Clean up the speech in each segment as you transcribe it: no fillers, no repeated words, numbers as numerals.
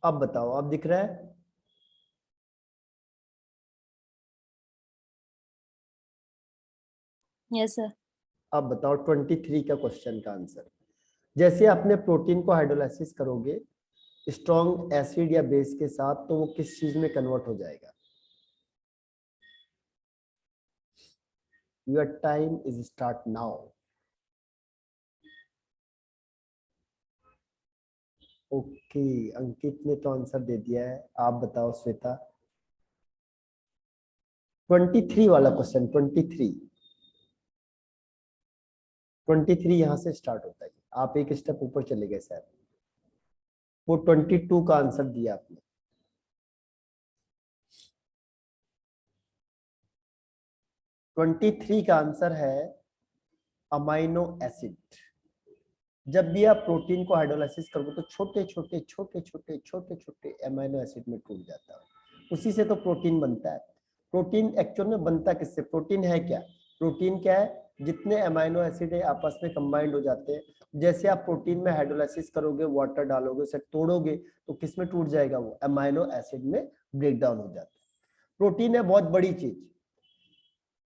अब बताओ, अब दिख रहा है? Yes sir. अब बताओ 23 का क्वेश्चन का आंसर। जैसे आपने प्रोटीन को हाइड्रोलाइसिस करोगे स्ट्रॉन्ग एसिड या बेस के साथ, तो वो किस चीज में कन्वर्ट हो जाएगा? Your time is start now. Okay, Ankit ने तो आंसर दे दिया है। आप बताओ श्वेता। 23 वाला क्वेश्चन, 23 यहां से स्टार्ट होता है। आप एक स्टेप ऊपर चले गए सर। वो 22 का आंसर दिया आपने। 23 का आंसर है अमाइनो एसिड। जब भी आप प्रोटीन को हाइड्रोलाइसिस करोगे तो छोटे छोटे छोटे छोटे छोटे छोटे अमाइनो एसिड में टूट जाता है, उसी से तो प्रोटीन बनता है। प्रोटीन एक्चुअल में बनता किससे? प्रोटीन है क्या? प्रोटीन क्या है? जितने अमाइनो एसिड है आपस में कंबाइंड हो जाते हैं। जैसे आप प्रोटीन में हाइड्रोलाइसिस करोगे, वाटर डालोगे, उसे तोड़ोगे, तो किस में टूट जाएगा? वो अमाइनो एसिड में ब्रेक डाउन हो जाता है। प्रोटीन है बहुत बड़ी चीज,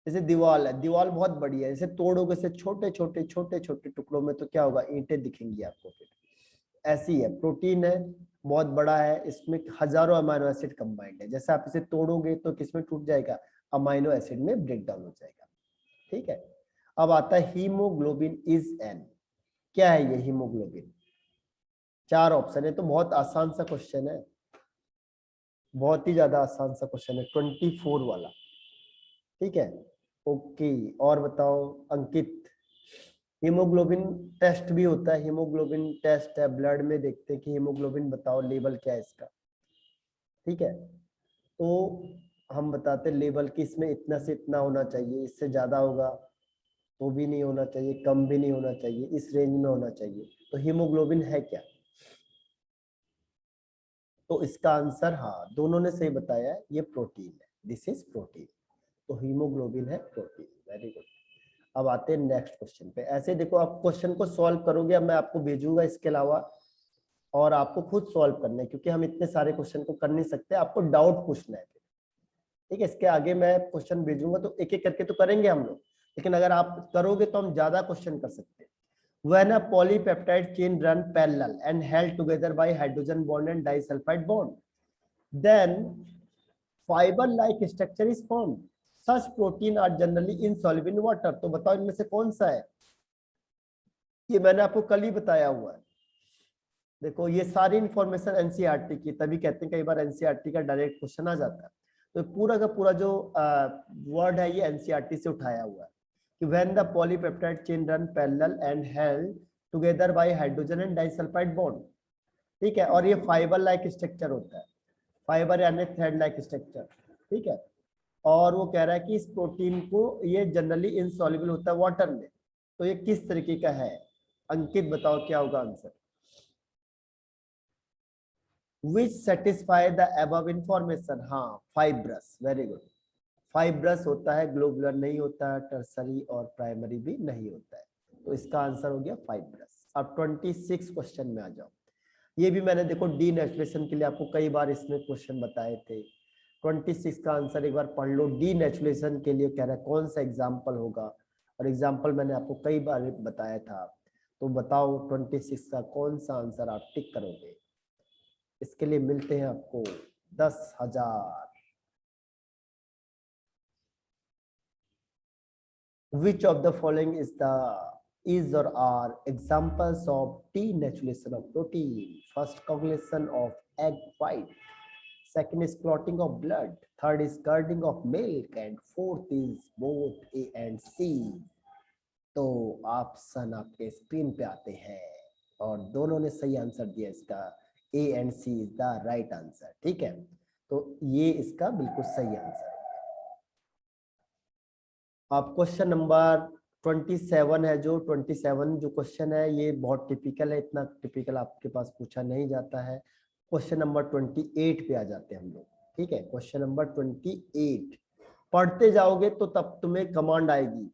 जैसे दीवार है, दीवार बहुत बड़ी है, जैसे तोड़ोगे से छोटे छोटे छोटे छोटे टुकड़ों में तो क्या होगा? ईंटें दिखेंगी आपको। फिर ऐसी है, प्रोटीन है बहुत बड़ा है, इसमें हजारों अमाइनो एसिड कंबाइंड है। जैसे आप इसे तोड़ोगे तो किसमें टूट जाएगा? अमाइनो एसिड में ब्रेक डाउन हो जाएगा। ठीक है। अब आता है हीमोग्लोबिन इज एन। क्या है ये हीमोग्लोबिन? 4 ऑप्शन है, तो बहुत आसान सा क्वेश्चन है, बहुत ही ज्यादा आसान सा क्वेश्चन है, 24 वाला। ठीक है। ओके, और बताओ अंकित। हीमोग्लोबिन टेस्ट भी होता है, हीमोग्लोबिन टेस्ट है, ब्लड में देखते हैं कि हीमोग्लोबिन, बताओ लेवल क्या है इसका। ठीक है, तो हम बताते हैं लेवल कि इसमें इतना से इतना होना चाहिए, इससे ज्यादा होगा तो भी नहीं होना चाहिए, कम भी नहीं होना चाहिए, इस रेंज में होना चाहिए। तो हीमोग्लोबिन है क्या? तो इसका आंसर, हाँ दोनों ने सही बताया है, ये प्रोटीन है, दिस इज प्रोटीन। तो हीमोग्लोबिन है प्रोटीन। Very good. अब आते हैं नेक्स्ट क्वेश्चन पे। ऐसे देखो, आप क्वेश्चन को सॉल्व करोगे, अब मैं आपको भेजूंगा इसके अलावा, और आपको खुद सॉल्व करना है, क्योंकि हम इतने सारे क्वेश्चन को कर नहीं सकते, आपको डाउट पूछना है। ठीक है, इसके आगे मैं क्वेश्चन भेजूंगा तो एक एक करके तो करेंगे हम लोग, लेकिन अगर आप करोगे तो हम ज्यादा क्वेश्चन कर सकते हैं। When a polypeptide chain run parallel and held together by hydrogen bond and disulfide bond, then fiber-like structure is formed. Such protein are generally insoluble in water. तो बताओ इनमें से कौन सा है? ये मैंने आपको कल ही बताया हुआ है। देखो ये सारी इंफॉर्मेशन एनसीईआरटी की, तभी कहते हैं कई बार एनसीईआरटी का डायरेक्ट क्वेश्चन आ जाता है। तो पूरा का पूरा जो वर्ड है ये एनसीईआरटी से उठाया हुआ है कि when the polypeptide chain run parallel and held together by hydrogen and disulfide bond। ठीक है, और ये फाइबर लाइक स्ट्रक्चर होता है, फाइबर यानी थ्रेड लाइक स्ट्रक्चर। ठीक है, और वो कह रहा है कि इस प्रोटीन को ये जनरली इनसॉल्युबल होता है वाटर में। तो ये किस तरीके का है? अंकित बताओ क्या होगा answer? which satisfy the above information। हाँ फाइब्रस, वेरी गुड। फाइब्रस होता है, ग्लोबुलर नहीं होता है, टर्सरी और प्राइमरी भी नहीं होता है। तो इसका आंसर हो गया फाइब्रस। अब 26 क्वेश्चन में आ जाओ। ये भी मैंने देखो डी नेचुरेशन के लिए आपको कई बार इसमें क्वेश्चन बताए थे। 26 का आंसर एक बार पढ़ लो। डी नेचुरेशन के लिए कह रहा है कौन सा एग्जाम्पल होगा, और एग्जाम्पल मैंने आपको कई बार बताया था। तो बताओ 26 का कौन सा आंसर आप टिक करोगे? इसके लिए मिलते हैं आपको 10,000। Which of the following is or are examples of denaturation of protein? First, coagulation of egg white. Second is clotting of blood. Third is curdling of milk, and fourth is both A and C। तो option आपके screen पे आते हैं, और दोनों ने सही answer दिया इसका। A and C is the right answer. ठीक है, तो ये इसका बिल्कुल सही आंसर है। अब क्वेश्चन नंबर 27 है, जो 27 जो क्वेश्चन है ये बहुत टिपिकल है, इतना टिपिकल आपके पास पूछा नहीं जाता है। क्वेश्चन नंबर 28 पे आ जाते हैं हम लोग। ठीक है, क्वेश्चन नंबर 28 पढ़ते जाओगे तो तब तुम्हें कमांड आएगी।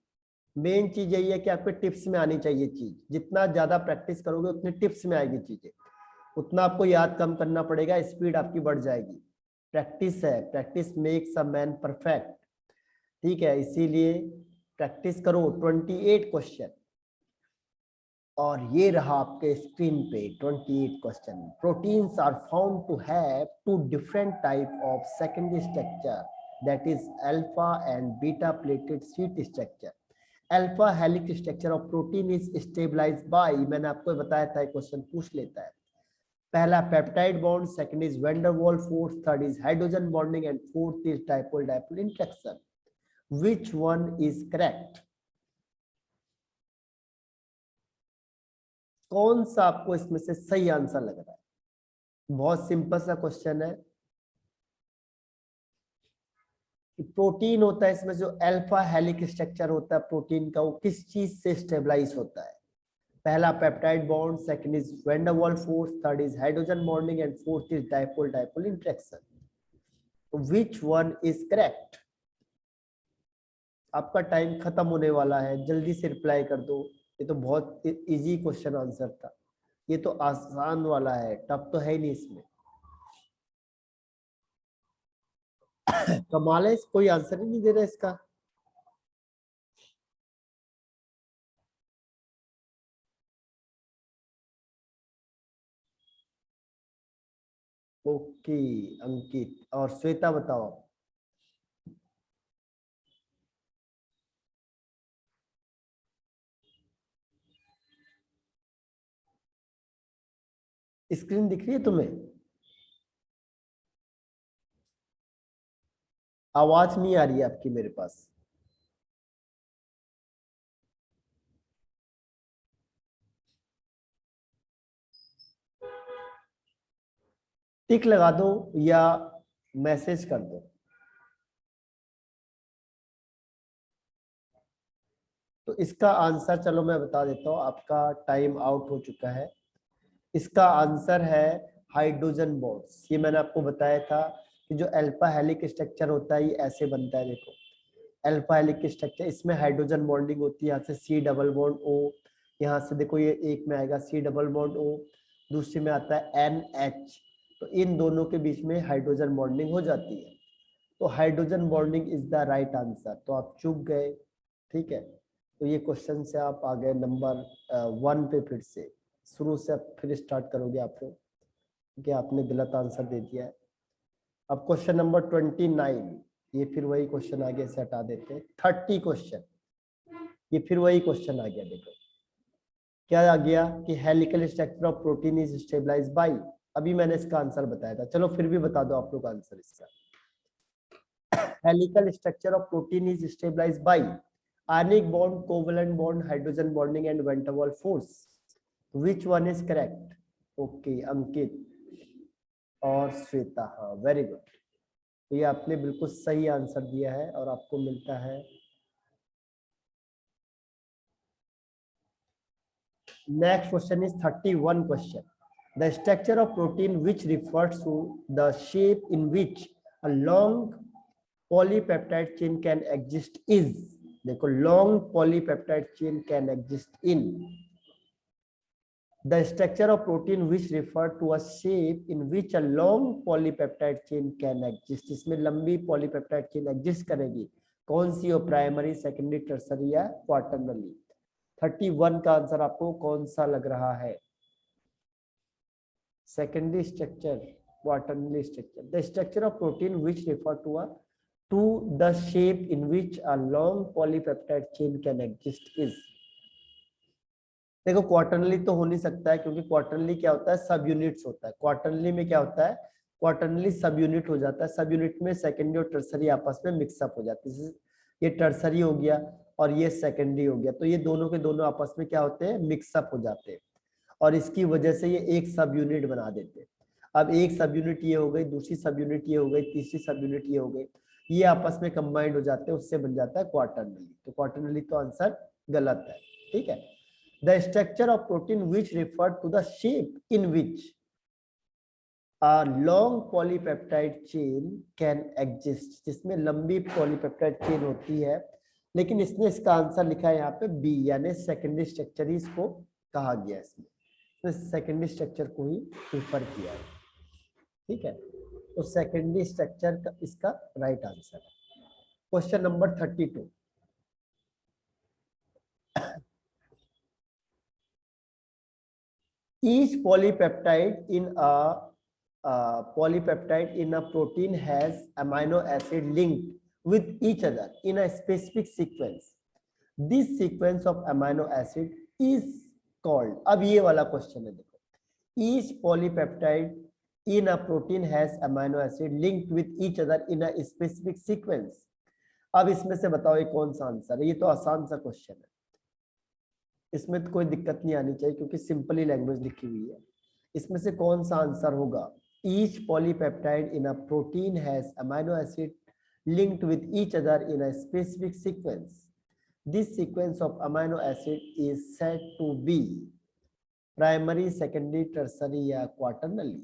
मेन चीज यही है कि आपके टिप्स में आनी चाहिए चीज, जितना ज्यादा प्रैक्टिस करोगे उतनी टिप्स में आएगी चीजें। उतना आपको याद कम करना पड़ेगा, स्पीड आपकी बढ़ जाएगी। प्रैक्टिस है, practice makes a man perfect. ठीक है, इसीलिए प्रैक्टिस करो। 28 क्वेश्चन, और ये रहा आपके स्क्रीन पे 28 question. Proteins are found to have two different type of secondary structure, that is alpha and beta pleated sheet structure. Alpha helix structure of protein is stabilised by, मैंने आपको बताया था, क्वेश्चन पूछ लेता है। पहला peptide bond, second is van der Waals force, third is hydrogen bonding and fourth is dipole dipole interaction. Which one is correct? कौन सा आपको इसमें से सही आंसर लग रहा है? बहुत सिंपल सा क्वेश्चन है। प्रोटीन होता है, इसमें जो अल्फा हेलिक स्ट्रक्चर होता है प्रोटीन का, वो किस चीज से स्टेबलाइज होता है? पहला peptide bond, second is van der Waals force, third is hydrogen bonding and fourth is dipole dipole interaction. Which one is correct? आपका टाइम खत्म होने वाला है, जल्दी से रिप्लाई कर दो। ये तो बहुत इजी क्वेश्चन आंसर था, ये तो आसान वाला है, टफ तो है ही नहीं इसमें। कमाल है, कोई आंसर ही नहीं दे रहा इसका। ओके अंकित और श्वेता बताओ। स्क्रीन दिख रही है तुम्हें? आवाज नहीं आ रही है आपकी मेरे पास। टिक लगा दो या मैसेज कर दो। तो इसका आंसर चलो मैं बता देता हूँ, आपका टाइम आउट हो चुका है। इसका आंसर है हाइड्रोजन बॉन्ड्स। ये मैंने आपको बताया था कि जो अल्फा हेलिक स्ट्रक्चर होता है ये ऐसे बनता है, देखो अल्फा हेलिक स्ट्रक्चर, इसमें हाइड्रोजन बॉन्डिंग होती है, यहाँ से सी डबल बॉन्ड ओ, यहाँ से देखो ये एक में आएगा सी डबल बॉन्ड ओ, दूसरे में आता है एन एच, तो इन दोनों के बीच में हाइड्रोजन बॉन्डिंग हो जाती है। तो hydrogen bonding is the right answer, तो आप चूक गए। ठीक है, तो ये क्वेश्चन से आप आ गए नंबर 1 पे, फिर से शुरू से अब फिर स्टार्ट करोगे आप लोग, क्योंकि आपने गलत आंसर दे दिया है। अब क्वेश्चन नंबर 29, ये फिर वही क्वेश्चन आगे से हटा देते हैं। 30 क्वेश्चन, ये फिर वही क्वेश्चन आ गया। देखो क्या आ गया कि helical structure of protein is stabilised by, अभी मैंने इसका आंसर बताया था, चलो फिर भी बता दो आप लोग आंसर इसका। Helical structure of protein is stabilised by ionic bond, covalent bond, hydrogen bonding and van der Waals force. Which one is correct? Okay Ankit और श्वेता, हाँ वेरी गुड। तो ये आपने बिल्कुल सही आंसर दिया है और आपको मिलता है। Next question is 31 question. The structure of protein which refers to the shape in which a long polypeptide chain can exist is, देखो long polypeptide chain can exist in. The structure of protein which refer to a shape in which a long polypeptide chain can exist, इसमें लंबी polypeptide chain exist करेगी, कौन सी हो? Primary, secondary, tertiary या quaternary? 31 का answer आपको कौन सा लग रहा है? Secondary structure, quaternary structure. The structure of protein which refer to the shape in which a long polypeptide chain can exist is, देखो क्वार्टरनली तो हो नहीं सकता है, क्योंकि क्वार्टरनली क्या होता है? सब यूनिट्स होता है। क्वार्टरनली में क्या होता है? क्वार्टरनली सब यूनिट हो जाता है, सब यूनिट में सेकेंडरी और टर्सरी आपस में मिक्सअप हो जाते हैं। ये टर्सरी हो गया और ये सेकेंडरी हो गया, तो ये दोनों के दोनों आपस में क्या होते हैं? मिक्सअप हो जाते हैं, और इसकी वजह से ये एक सब यूनिट बना देते हैं। अब एक सब यूनिट ये हो गई, दूसरी सब यूनिट ये हो गई, तीसरी सब यूनिट ये हो गई, ये आपस में कंबाइंड हो जाते हैं, उससे बन जाता है क्वार्टरनली। तो क्वार्टरनली तो आंसर गलत है। ठीक है, the structure of protein which referred to the shape in which a long polypeptide chain can exist, जिसमें लंबी पॉलीपेप्टाइड चेन होती है, लेकिन इसने इसका आंसर लिखा है यहाँ पे बी, यानी सेकेंडरी स्ट्रक्चर ही इसको कहा गया इसमें। सेकेंडरी स्ट्रक्चर को ही प्रिफर किया है। ठीक है, तो सेकेंडरी स्ट्रक्चर का इसका राइट आंसर है। Question number 32, each polypeptide in a protein has amino acid linked with each other in a specific sequence. This sequence of amino acid is called, अब ये वाला क्वेश्चन है देखो, each polypeptide in a protein has amino acid linked with each other in a specific sequence. अब इसमें से बताओ ये कौन सा आंसर है? ये तो आसान सा क्वेश्चन है, इसमें तो कोई दिक्कत नहीं आनी चाहिए क्योंकि सिंपली लैंग्वेज लिखी हुई है। इसमें से कौन सा आंसर होगा? Each polypeptide in a protein has amino acid linked with each other in a specific sequence. This sequence of amino acid is said to be primary, secondary, tertiary या quaternary.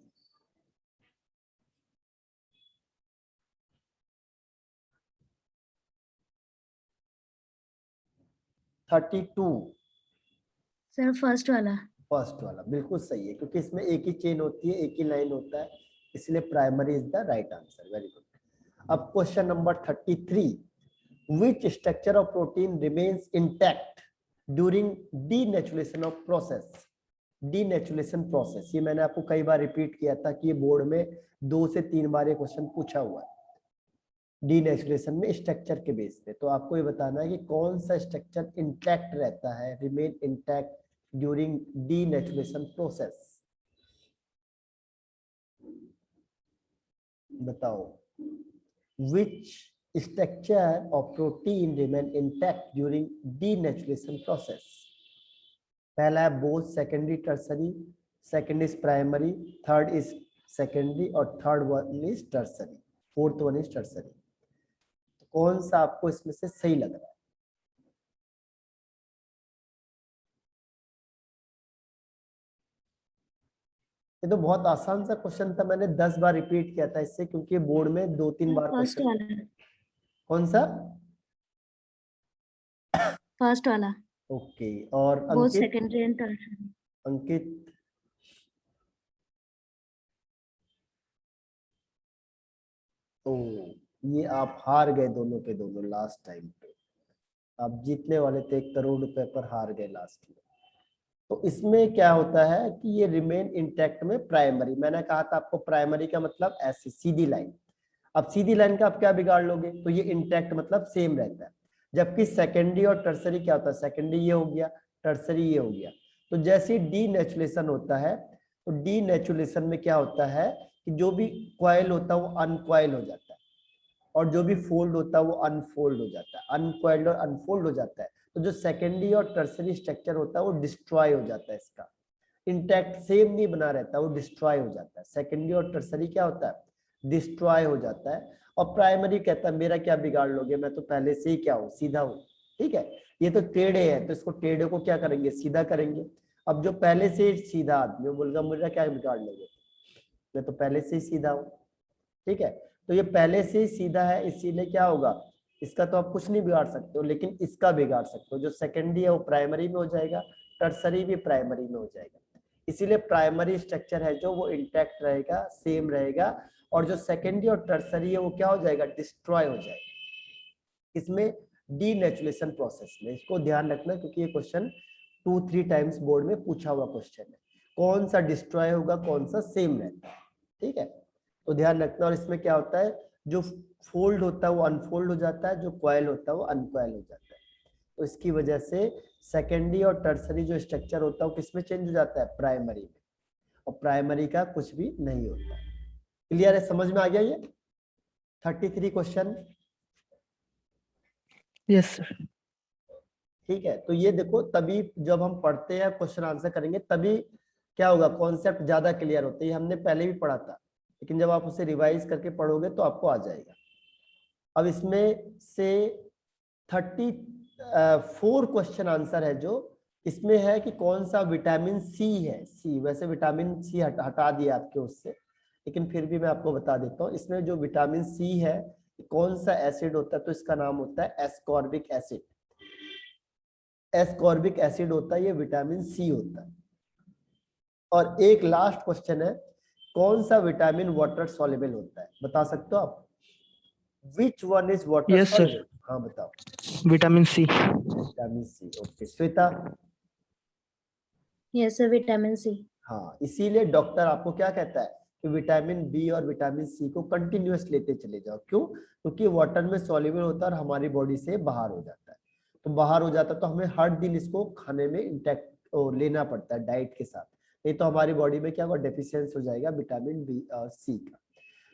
Sir first वाला बिल्कुल सही है क्योंकि इसमें एक ही chain होती है, एक ही लाइन होता है, इसलिए primary is the right answer. Very good. अब question number 33, which structure of protein remains intact during denaturation of process? Denaturation process, ये मैंने आपको कई बार रिपीट किया था कि ये बोर्ड में 2 से 3 बार ये क्वेश्चन पूछा हुआ है डीनेचुरेशन में स्ट्रक्चर के बेस पे। तो आपको ये बताना है कि कौन सा स्ट्रक्चर इंटैक्ट रहता है, remain intact during denaturation process. बताओ, which structure of protein remain intact during denaturation process? पहला है both secondary tertiary, second is primary, third is secondary और third one is tertiary, fourth one is tertiary। तो कौन सा आपको इसमें से सही लग रहा है? ये तो बहुत आसान सा क्वेश्चन था, मैंने 10 बार रिपीट किया था इससे क्योंकि बोर्ड में 2-3 बार फर्स्ट वाला। कौन सा? फर्स्ट वाला। ओके, और वो Ankit? Secondary and tertiary. Ankit? तो ये आप हार गए दोनों के दोनों लास्ट टाइम पे। आप जीतने वाले थे 1 करोड़ रुपए पर, हार गए लास्ट में। तो इसमें क्या होता है कि ये रिमेन इंटैक्ट में प्राइमरी, मैंने कहा था आपको प्राइमरी का मतलब ऐसे सीधी लाइन। अब सीधी लाइन का आप क्या बिगाड़ लोगे? तो ये इंटैक्ट मतलब सेम रहता है। जबकि सेकेंडरी और टर्सरी क्या होता है? सेकेंडरी ये हो गया, टर्सरी ये हो गया। तो जैसे डीनेचुरेशन होता है तो डीनेचुरेशन में क्या होता है कि जो भी कॉइल होता है वो अनकॉइल हो जाता है और जो भी फोल्ड होता है वो अनफोल्ड हो जाता है, अनकॉइल्ड और अनफोल्ड हो जाता है। तो जो सेकेंडरी और टर्सरी स्ट्रक्चर होता है वो डिस्ट्रॉय हो जाता है, इसका इंटैक्ट सेम नहीं बना रहता, वो डिस्ट्रॉय हो जाता है। सेकेंडरी और टर्सरी क्या होता है? डिस्ट्रॉय हो जाता है। और प्राइमरी कहता है मेरा क्या बिगाड़ लोगे, मैं तो पहले से ही क्या हूँ, सीधा हूँ। ठीक है, ये तो टेढ़े है तो इसको टेढ़े को क्या करेंगे, सीधा करेंगे। अब जो पहले से सीधा आदमी बोलेगा मेरा क्या बिगाड़ लोगे, मैं तो पहले से ही सीधा हूँ। ठीक है, तो ये पहले से ही सीधा है इसीलिए क्या होगा, इसका तो आप कुछ नहीं बिगाड़ सकते हो, लेकिन इसका बिगाड़ सकते हो। जो सेकेंडरी है वो प्राइमरी में हो जाएगा, टर्सरी भी प्राइमरी में हो जाएगा। इसीलिए प्राइमरी स्ट्रक्चर है जो वो इंटैक्ट रहेगा, सेम रहेगा, और जो सेकेंडरी और टर्सरी है वो क्या हो जाएगा, डिस्ट्रॉय हो जाएगा इसमें डीनेचुरेशन प्रोसेस में। इसको ध्यान रखना क्योंकि ये क्वेश्चन 2-3 टाइम्स बोर्ड में पूछा हुआ क्वेश्चन है, कौन सा डिस्ट्रॉय होगा, कौन सा सेम रहता है। ठीक है, तो ध्यान रखना। और इसमें क्या होता है, जो फोल्ड होता है वो अनफोल्ड हो जाता है, जो कॉइल होता है वो अनकॉइल हो जाता है। तो इसकी वजह से सेकेंडरी और टर्सरी जो स्ट्रक्चर होता है वो किसमें चेंज हो जाता है, प्राइमरी में, और प्राइमरी का कुछ भी नहीं होता। क्लियर है, समझ में आ गया ये 33 क्वेश्चन? Yes sir. ठीक है, तो ये देखो तभी जब हम पढ़ते हैं क्वेश्चन आंसर करेंगे तभी क्या होगा, कॉन्सेप्ट ज्यादा क्लियर होते हैं। हमने पहले भी पढ़ा था, लेकिन जब आप उसे रिवाइज करके पढ़ोगे तो आपको आ जाएगा। अब इसमें से 34 क्वेश्चन आंसर है जो इसमें है कि कौन सा विटामिन सी है। सी, वैसे विटामिन सी हटा दिया आपके उससे, लेकिन फिर भी मैं आपको बता देता हूँ। इसमें जो विटामिन सी है कौन सा एसिड होता है, तो इसका नाम होता है एस्कॉर्बिक एसिड। एस्कॉर्बिक एसिड होता है, ये विटामिन सी होता है। और एक लास्ट क्वेश्चन है, कौन सा विटामिन वाटर सॉल्युबल होता है, बता सकते हो आप? Which one is water Yes, sir. Soluble? हाँ बताओ। Vitamin C. Vitamin C. Okay Shweta. Yes, sir. Vitamin C. हाँ, इसीलिए डॉक्टर आपको क्या कहता है कि विटामिन बी और विटामिन सी को कंटिन्यूअस लेते चले जाओ। क्यों? क्योंकि वाटर में सॉल्युबल होता है और हमारी बॉडी से बाहर हो जाता है। तो बाहर हो जाता है तो हमें हर दिन इसको खाने में इंटेक्ट लेना पड़ता है डाइट के साथ, नहीं तो हमारी बॉडी में क्या होगा, डेफिशिएंस हो जाएगा विटामिन बी और सी का।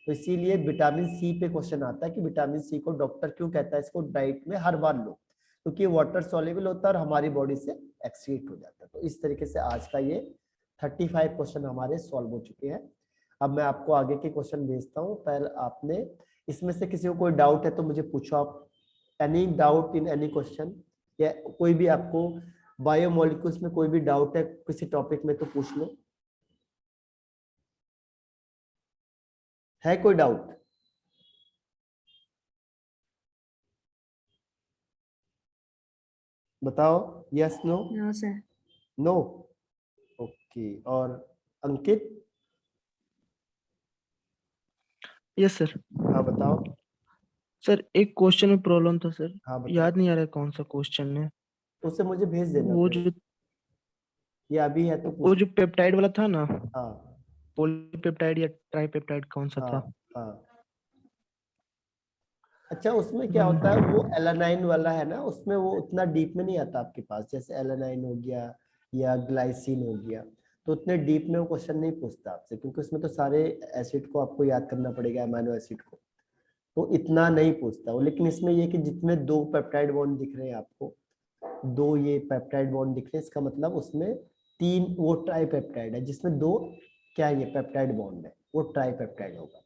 तो इसीलिए विटामिन सी पे क्वेश्चन आता है कि विटामिन सी को डॉक्टर क्यों कहता है इसको डाइट में हर बार लो, क्योंकि वाटर सॉल्युबल होता है और हमारी बॉडी से एक्सीट हो जाता है। तो इस तरीके से आज का ये 35 क्वेश्चन हमारे सॉल्व हो चुके हैं। अब मैं आपको आगे के क्वेश्चन भेजता हूँ। पहले आपने इसमें से किसी को कोई डाउट है तो मुझे पूछो आप। Any doubt in any question, या कोई भी आपको बायोमोलिक्यूल्स में कोई भी डाउट है किसी टॉपिक में तो पूछ लो। है कोई डाउट? बताओ, yes no? No, sir. No. Okay, और अंकित? Yes sir. हाँ बताओ। सर एक क्वेश्चन में प्रॉब्लम था सर, हाँ बताओ, याद नहीं आ रहा है कौन सा क्वेश्चन है। उसे मुझे भेज देना वो फिर। जो ये अभी है तो वो पूछ। जो पेप्टाइड वाला था ना, हाँ पॉलीपेप्टाइड या ट्राइपेप्टाइड कौन सा हाँ था? हाँ। अच्छा, उसमें क्या होता है, वो एलानाइन वाला है ना, उसमें वो उतना डीप में नहीं आता आपके पास, जैसे एलानाइन हो गया या ग्लाइसिन हो गया, तो उतने डीप में वो क्वेश्चन नहीं पूछता आपसे, क्योंकि उसमें तो सारे एसिड को आपको याद करना पड़ेगा, अमीनो एसिड को, तो इतना नहीं पूछता वो। लेकिन इसमें ये कि जितने दो पेप्टाइड बॉन्ड दिख रहे हैं आपको, दो ये पेप्टाइड बॉन्ड दिख रहे हैं, इसका मतलब उसमें तीन वो ट्राइपेप्टाइड है, जिसमें दो क्या है, ये पेप्टाइड बॉन्ड है, वो ट्राइपेप्टाइड होगा।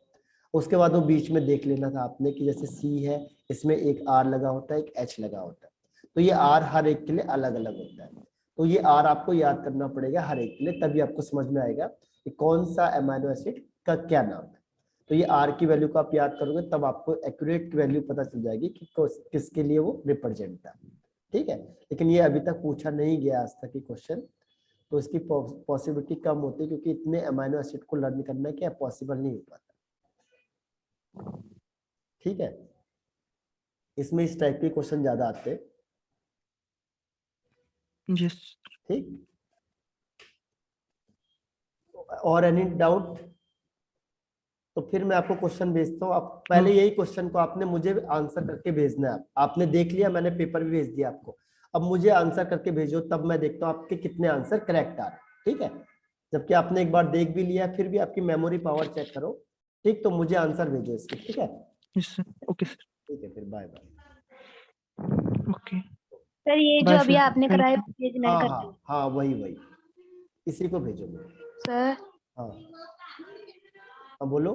उसके बाद वो बीच में देख लेना था आपने कि जैसे सी है, इसमें एक आर लगा होता है, एक एच लगा होता है, तो ये आर हर एक के लिए अलग अलग होता है, तो ये आर आपको याद करना पड़ेगा हर एक के लिए, तभी आपको समझ में आएगा कि कौन सा अमीनो एसिड का क्या नाम है। तो ये आर की वैल्यू को आप याद करोगे तब आपको एक्यूरेट वैल्यू पता चल जाएगी कि किसके लिए वो रिप्रेजेंट था। ठीक है, लेकिन ये अभी तक पूछा नहीं गया आज तक ये क्वेश्चन, तो इसकी पॉसिबिलिटी कम होती है, क्योंकि इतने अमीनो एसिड को लर्न करना क्या पॉसिबल नहीं हो पाता। ठीक है, इसमें इस टाइप के क्वेश्चन ज्यादा आते हैं। यस। ठीक, और एनी डाउट? तो फिर मैं आपको क्वेश्चन भेजता हूँ। आप पहले यही क्वेश्चन को आपने मुझे आंसर करके भेजना है। आपने देख लिया, मैंने पेपर भी भेज दिया आपको, अब मुझे आंसर करके भेजो, तब मैं देखता हूँ आपके कितने आंसर करेक्ट आ रहे हैं। ठीक है, जबकि आपने एक बार देख भी लिया, फिर भी आपकी मेमोरी पावर चेक करो। ठीक, तो मुझे आंसर भेजो इसके। ठीक है, यस सर। Okay sir. ठीक है, फिर बाय बाय। ओके सर ये जो बाय अभी सर, आपने थैंक कराया यू। भेजना है हाँ करके। हाँ हाँ, वही वही, इसी को भेजो मुझे। सर हाँ हाँ, बोलो।